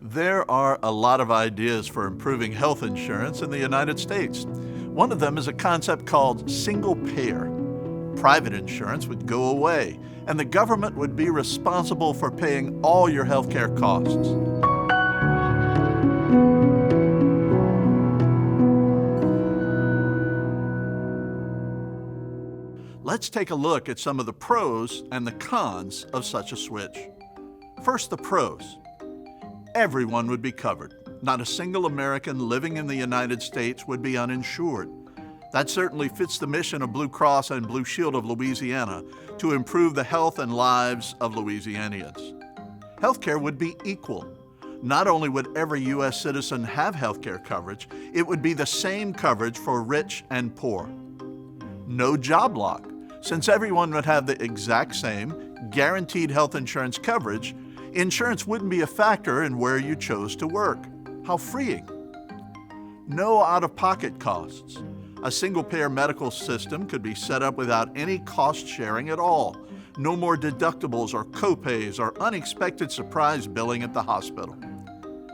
There are a lot of ideas for improving health insurance in the United States. One of them is a concept called single payer. Private insurance would go away, and the government would be responsible for paying all your healthcare costs. Let's take a look at some of the pros and the cons of such a switch. First, the pros. Everyone would be covered. Not a single American living in the United States would be uninsured. That certainly fits the mission of Blue Cross and Blue Shield of Louisiana to improve the health and lives of Louisianians. Healthcare would be equal. Not only would every U.S. citizen have healthcare coverage, it would be the same coverage for rich and poor. No job lock. Since everyone would have the exact same guaranteed health insurance coverage, insurance wouldn't be a factor in where you chose to work. How freeing. No out-of-pocket costs. A single-payer medical system could be set up without any cost sharing at all. No more deductibles or copays or unexpected surprise billing at the hospital.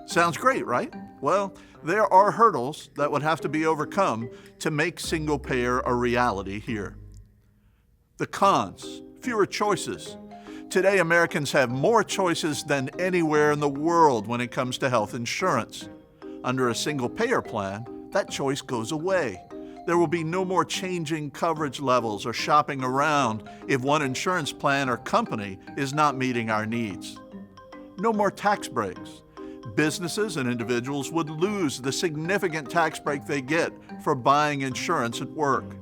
Sounds great, right? Well, there are hurdles that would have to be overcome to make single-payer a reality here. The cons, fewer choices. Today, Americans have more choices than anywhere in the world when it comes to health insurance. Under a single-payer plan, that choice goes away. There will be no more changing coverage levels or shopping around if one insurance plan or company is not meeting our needs. No more tax breaks. Businesses and individuals would lose the significant tax break they get for buying insurance at work.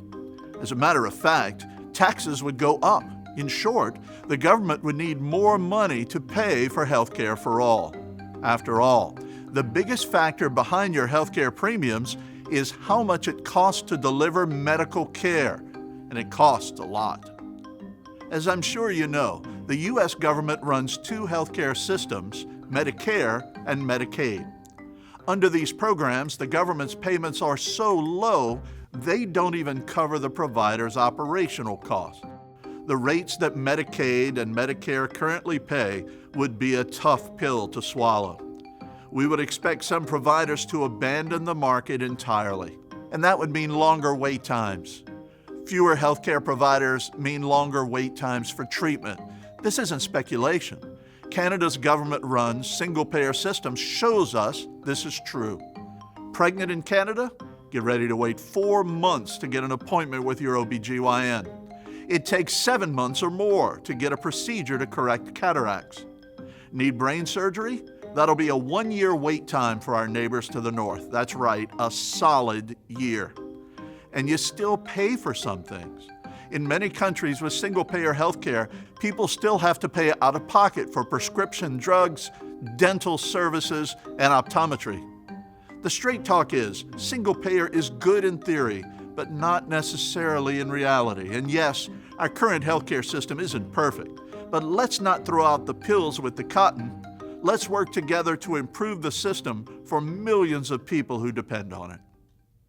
As a matter of fact, taxes would go up. In short, the government would need more money to pay for healthcare for all. After all, the biggest factor behind your healthcare premiums is how much it costs to deliver medical care, and it costs a lot. As I'm sure you know, the U.S. government runs two healthcare systems, Medicare and Medicaid. Under these programs, the government's payments are so low, they don't even cover the provider's operational costs. The rates that Medicaid and Medicare currently pay would be a tough pill to swallow. We would expect some providers to abandon the market entirely, and that would mean longer wait times. Fewer healthcare providers mean longer wait times for treatment. This isn't speculation. Canada's government-run single-payer system shows us this is true. Pregnant in Canada? Get ready to wait 4 months to get an appointment with your OB/GYN. It takes 7 months or more to get a procedure to correct cataracts. Need brain surgery? That'll be a 1-year wait time for our neighbors to the north. That's right, a solid year. And you still pay for some things. In many countries with single-payer healthcare, people still have to pay out of pocket for prescription drugs, dental services, and optometry. The straight talk is, single-payer is good in theory, but not necessarily in reality. And yes, our current healthcare system isn't perfect, but let's not throw out the pills with the cotton. Let's work together to improve the system for millions of people who depend on it.